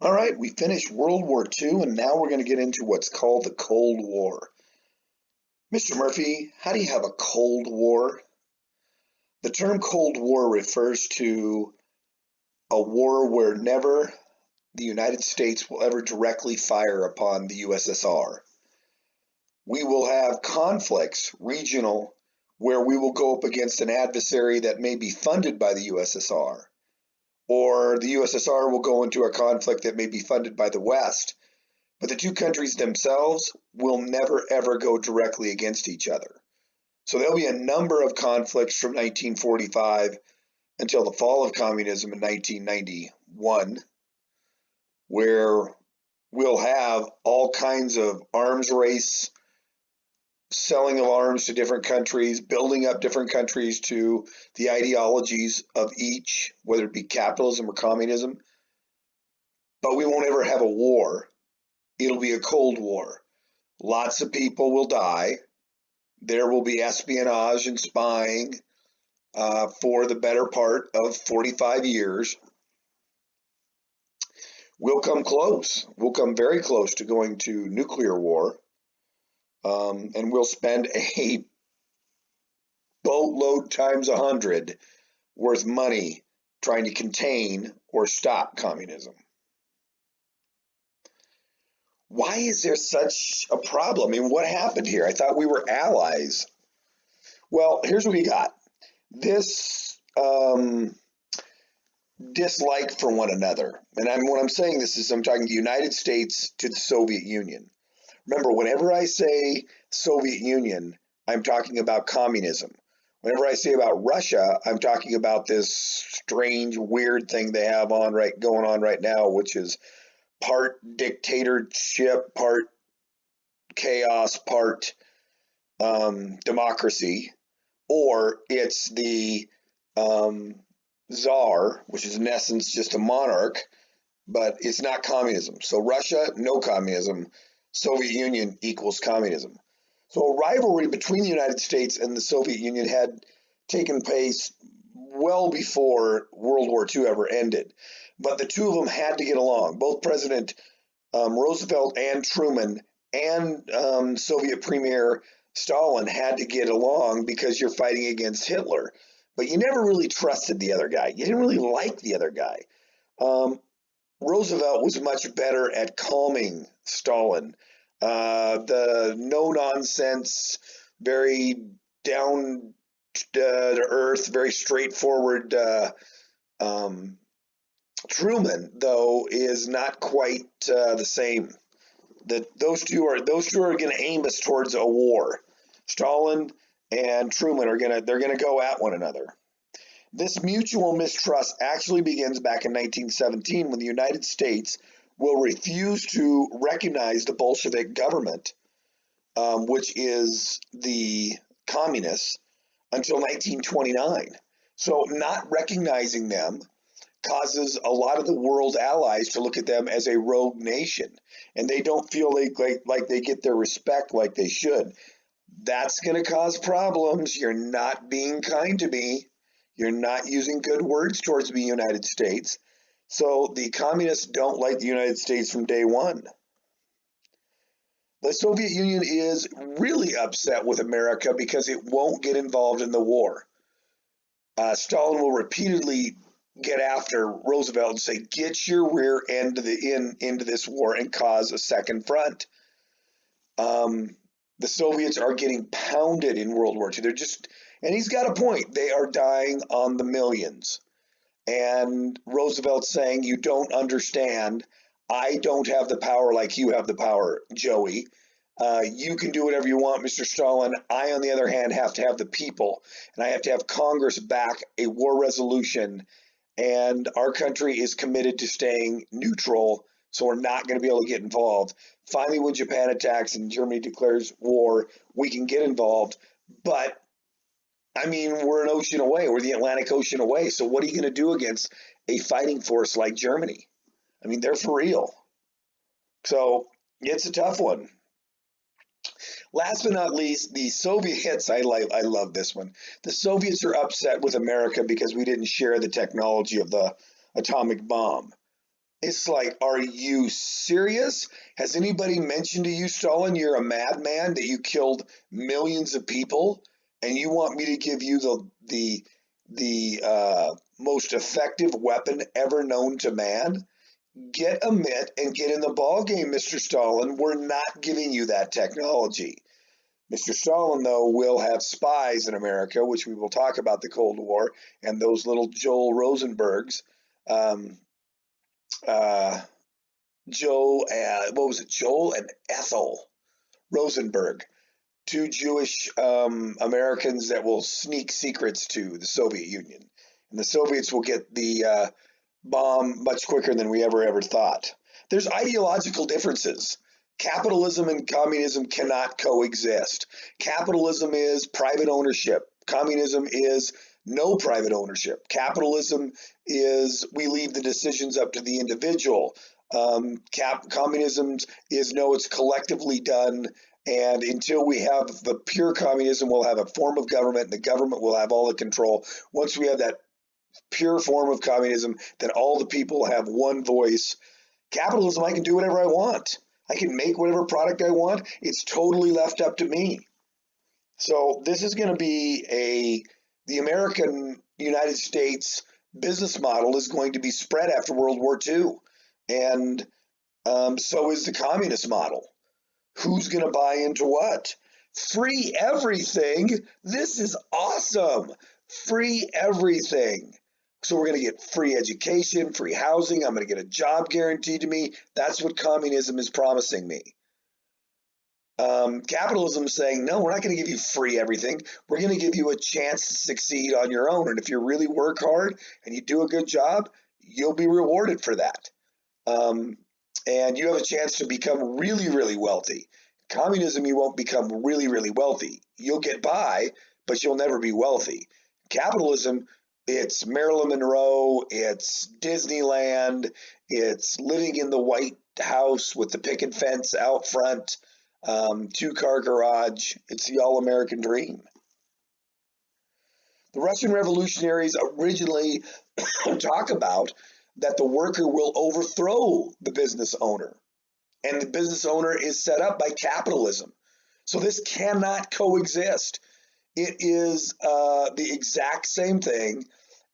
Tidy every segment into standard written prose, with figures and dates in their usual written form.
All right, we finished World War II, and now we're going to get into what's called the Cold War. Mr. Murphy, how do you have a Cold War? The term Cold War refers to a war where never the United States will ever directly fire upon the USSR. We will have conflicts, regional, where we will go up against an adversary that may be funded by the USSR, or the USSR will go into a conflict that may be funded by the West. But the two countries themselves will never ever go directly against each other. So there'll be a number of conflicts from 1945 until the fall of communism in 1991, where we'll have all kinds of arms race, selling of arms to different countries, building up different countries to the ideologies of each, whether it be capitalism or communism. But we won't ever have a war. It'll be a Cold War. Lots of people will die. There will be espionage and spying for the better part of 45 years. We'll come close. We'll come very close to going to nuclear war. And we'll spend a boatload times 100 worth money trying to contain or stop communism. Why is there such a problem? I mean, what happened here? I thought we were allies. Well, here's what we got. This dislike for one another. And when I'm saying this is I'm talking the United States to the Soviet Union. Remember, whenever I say Soviet Union, I'm talking about communism. Whenever I say about Russia, I'm talking about this strange, weird thing they have going on right now, which is part dictatorship, part chaos, part democracy, or it's the czar, which is in essence just a monarch, but it's not communism. So Russia, no communism. Soviet Union equals communism. So a rivalry between the United States and the Soviet Union had taken place well before World War II ever ended. But the two of them had to get along. Both President Roosevelt and Truman and Soviet Premier Stalin had to get along because you're fighting against Hitler. But you never really trusted the other guy. You didn't really like the other guy. Roosevelt was much better at calming Stalin. The no-nonsense, very down to earth, very straightforward Truman, though, is not quite the same. Those two are going to aim us towards a war. Stalin and Truman they're gonna go at one another. This mutual mistrust actually begins back in 1917 when the United States will refuse to recognize the Bolshevik government, which is the communists, until 1929. So not recognizing them causes a lot of the world's allies to look at them as a rogue nation, and they don't feel like they get their respect like they should. That's going to cause problems. You're not being kind to me. You're not using good words towards the United States. So the communists don't like the United States from day one. The Soviet Union is really upset with America because it won't get involved in the war. Stalin will repeatedly get after Roosevelt and say, get your rear end into this war and cause a second front. The Soviets are getting pounded in World War II. And he's got a point. They are dying on the millions. And Roosevelt's saying, you don't understand. I don't have the power like you have the power, Joey. You can do whatever you want, Mr. Stalin. I, on the other hand, have to have the people, and I have to have Congress back a war resolution. And our country is committed to staying neutral, so we're not going to be able to get involved. Finally, when Japan attacks and Germany declares war, we can get involved. But I mean, we're an ocean away. We're the Atlantic Ocean away. So what are you going to do against a fighting force like Germany? I mean, they're for real. So it's a tough one. Last but not least, the Soviets, I love this one. The Soviets are upset with America because we didn't share the technology of the atomic bomb. It's like, are you serious? Has anybody mentioned to you, Stalin, you're a madman, that you killed millions of people, and you want me to give you the most effective weapon ever known to man? Get a mitt and get in the ball game, Mr. Stalin. We're not giving you that technology. Mr. Stalin, though, will have spies in America, which we will talk about the Cold War and those little Joel Rosenbergs. Um, uh, what was it? Joel and Ethel Rosenberg, two Jewish Americans that will sneak secrets to the Soviet Union. And the Soviets will get the bomb much quicker than we ever thought. There's ideological differences. Capitalism and communism cannot coexist. Capitalism is private ownership. Communism is no private ownership. Capitalism is we leave the decisions up to the individual. Communism is no, it's collectively done. And until we have the pure communism, we'll have a form of government, and the government will have all the control. Once we have that pure form of communism, then all the people have one voice. Capitalism, I can do whatever I want. I can make whatever product I want. It's totally left up to me. So this is going to be the American United States business model is going to be spread after World War II. And so is the communist model. Who's going to buy into what? Free everything. This is awesome. Free everything. So we're going to get free education, free housing. I'm going to get a job guaranteed to me. That's what communism is promising me. Capitalism is saying, no, we're not going to give you free everything. We're going to give you a chance to succeed on your own. And if you really work hard and you do a good job, you'll be rewarded for that. And you have a chance to become really wealthy. Communism, you won't become really wealthy. You'll get by, but you'll never be wealthy. Capitalism, it's Marilyn Monroe, it's Disneyland, it's living in the White House with the picket fence out front, two-car garage. It's the all-American dream. The Russian revolutionaries originally talk about that the worker will overthrow the business owner, and the business owner is set up by capitalism. So this cannot coexist. It is the exact same thing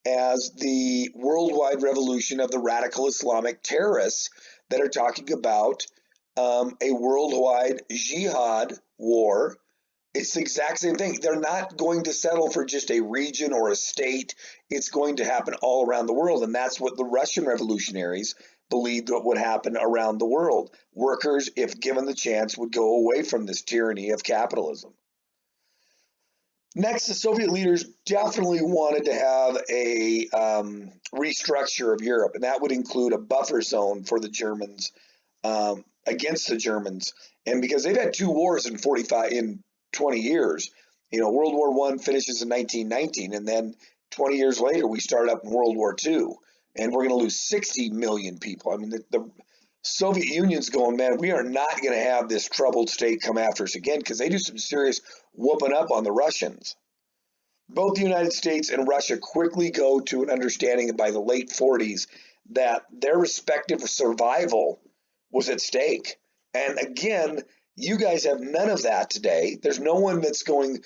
as the worldwide revolution of the radical Islamic terrorists that are talking about a worldwide jihad war. It's the exact same thing. They're not going to settle for just a region or a state. It's going to happen all around the world. And that's what the Russian revolutionaries believed what would happen around the world. Workers, if given the chance, would go away from this tyranny of capitalism. Next, the Soviet leaders definitely wanted to have a restructure of Europe, and that would include a buffer zone for the Germans against the Germans. And because they've had two wars in 20 years, World War I finishes in 1919, and then 20 years later we start up in World War II, and we're going to lose 60 million people. I mean, the Soviet Union's going, man, we are not going to have this troubled state come after us again, because they do some serious whooping up on the Russians. Both the United States and Russia quickly go to an understanding by the late 40s that their respective survival was at stake. And again, you guys have none of that today. There's no one that's going,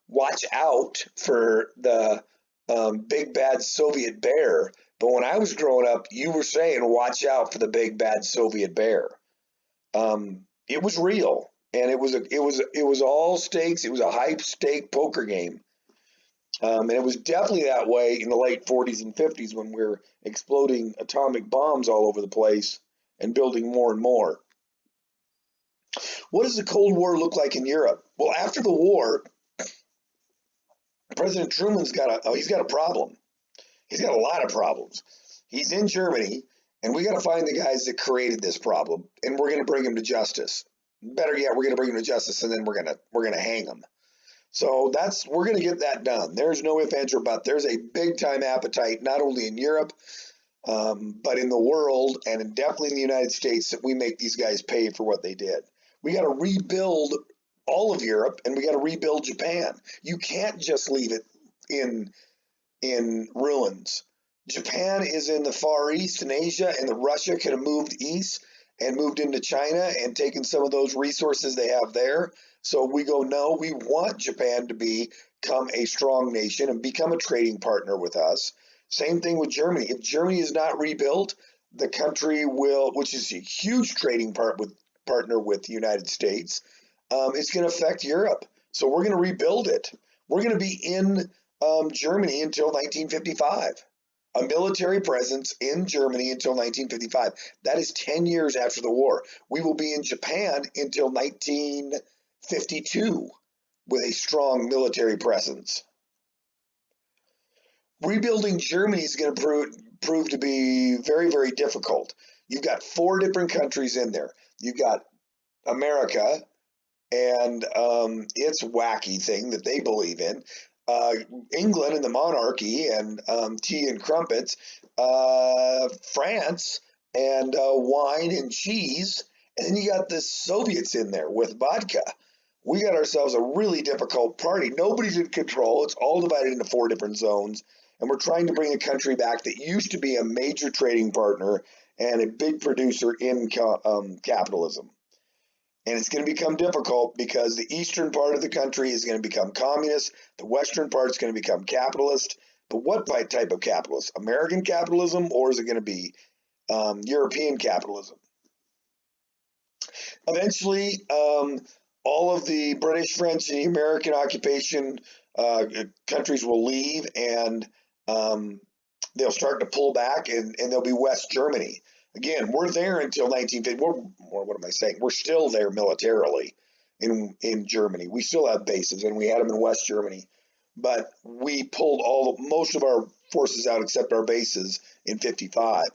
watch out for the big bad Soviet bear. But when I was growing up, you were saying, watch out for the big bad Soviet bear. It was real, and it was all stakes. It was a high stake poker game. And it was definitely that way in the late 40s and 50s when we were exploding atomic bombs all over the place and building more and more. What does the Cold War look like in Europe? Well, after the war, President Truman's got a problem. He's got a lot of problems. He's in Germany, and we got to find the guys that created this problem, and we're going to bring them to justice. Better yet, we're going to bring them to justice, and then we're going to hang them. So we're going to get that done. There's no ifs, ands, or buts. There's a big time appetite, not only in Europe, but in the world, and definitely in the United States, that we make these guys pay for what they did. We got to rebuild all of Europe, and we got to rebuild Japan. You can't just leave it in ruins. Japan is in the Far East in Asia, and the Russia could have moved east and moved into China and taken some of those resources they have there. So we go, no, we want Japan to become a strong nation and become a trading partner with us. Same thing with Germany. If Germany is not rebuilt, the country will, which is a huge trading partner with the United States, it's going to affect Europe. So we're going to rebuild it. We're going to be in Germany until 1955. A military presence in Germany until 1955. That is 10 years after the war. We will be in Japan until 1952 with a strong military presence. Rebuilding Germany is going to prove to be very, very difficult. You've got 4 different countries in there. You've got America and its wacky thing that they believe in. England and the monarchy and tea and crumpets, France and wine and cheese, and then you got the Soviets in there with vodka. We got ourselves a really difficult party. Nobody's in control. It's all divided into 4 different zones, and we're trying to bring a country back that used to be a major trading partner and a big producer in capitalism. And it's going to become difficult because the eastern part of the country is going to become communist. The western part is going to become capitalist. But what type of capitalist? American capitalism, or is it going to be European capitalism? Eventually, all of the British, French, and American occupation countries will leave, and they'll start to pull back, and there'll be West Germany. Again, we're there until 1950. What am I saying? We're still there militarily in Germany. We still have bases, and we had them in West Germany. But we pulled most of our forces out except our bases in 55.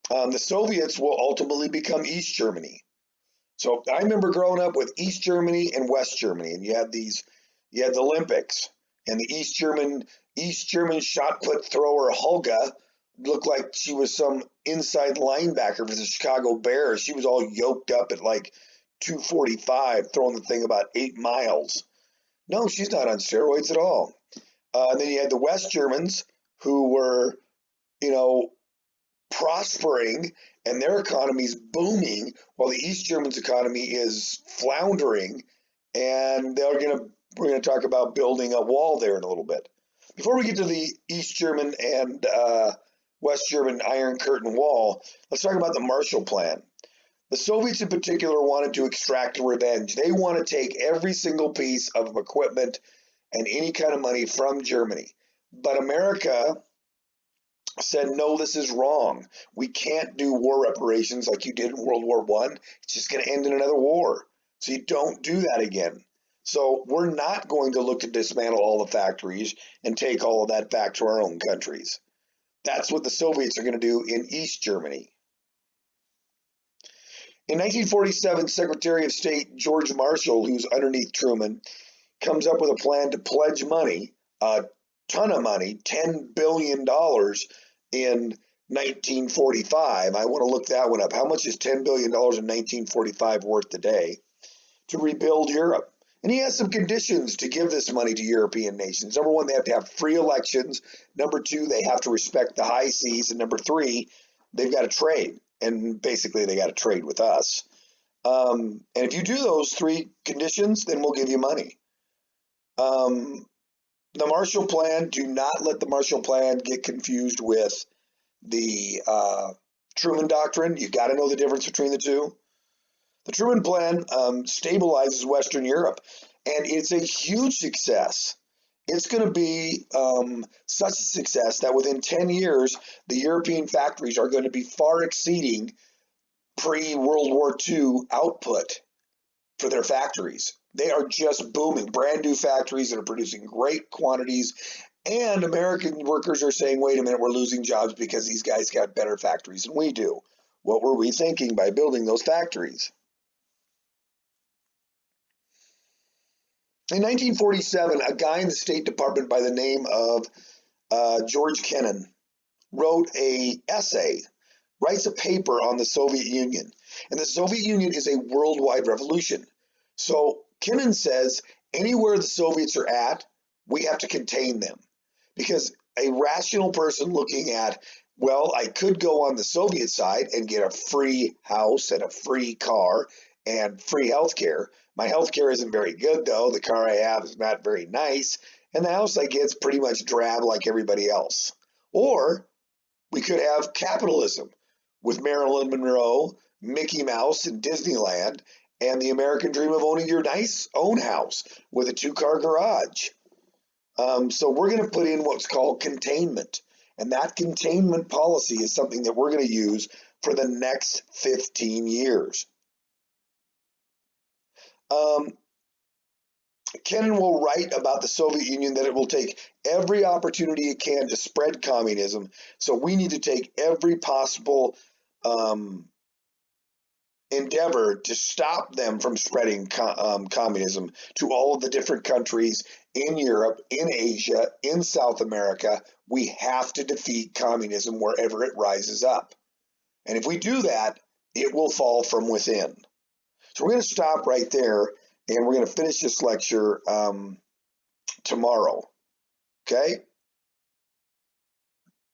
The Soviets will ultimately become East Germany. So I remember growing up with East Germany and West Germany, and you had the Olympics, and the East German shot put thrower Hulga looked like she was some inside linebacker for the Chicago Bears. She was all yoked up at like 245, throwing the thing about 8 miles. No, she's not on steroids at all. And then you had the West Germans who were, prospering and their economy's booming while the East Germans' economy is floundering. And we're going to talk about building a wall there in a little bit. Before we get to the East German and West German Iron Curtain Wall, let's talk about the Marshall Plan. The Soviets in particular wanted to extract revenge. They want to take every single piece of equipment and any kind of money from Germany. But America said, no, this is wrong. We can't do war reparations like you did in World War I. It's just going to end in another war. So you don't do that again. So we're not going to look to dismantle all the factories and take all of that back to our own countries. That's what the Soviets are going to do in East Germany. In 1947, Secretary of State George Marshall, who's underneath Truman, comes up with a plan to pledge money, a ton of money, $10 billion in 1945. I want to look that one up. How much is $10 billion in 1945 worth today? To rebuild Europe. And he has some conditions to give this money to European nations. Number 1, they have to have free elections. Number 2, they have to respect the high seas. And number 3, they've got to trade. And basically, they got to trade with us. And if you do those 3 conditions, then we'll give you money. The Marshall Plan, do not let the Marshall Plan get confused with the Truman Doctrine. You got to know the difference between the two. The Truman Plan stabilizes Western Europe, and it's a huge success. It's going to be such a success that within 10 years, the European factories are going to be far exceeding pre-World War II output for their factories. They are just booming. Brand new factories that are producing great quantities, and American workers are saying, wait a minute, we're losing jobs because these guys got better factories than we do. What were we thinking by building those factories? In 1947, a guy in the State Department by the name of George Kennan wrote an essay, writes a paper on the Soviet Union. And the Soviet Union is a worldwide revolution. So Kennan says, anywhere the Soviets are at, we have to contain them. Because a rational person looking at, well, I could go on the Soviet side and get a free house and a free car and free healthcare. My healthcare isn't very good though. The car I have is not very nice, and the house I get is pretty much drab like everybody else. Or we could have capitalism with Marilyn Monroe, Mickey Mouse, and Disneyland, and the American dream of owning your nice own house with a 2-car garage. So we're going to put in what's called containment. And that containment policy is something that we're going to use for the next 15 years. Kennan will write about the Soviet Union that it will take every opportunity it can to spread communism. So we need to take every possible endeavor to stop them from spreading communism to all of the different countries in Europe, in Asia, in South America. We have to defeat communism wherever it rises up. And if we do that, it will fall from within. So we're going to stop right there, and we're going to finish this lecture tomorrow. Okay?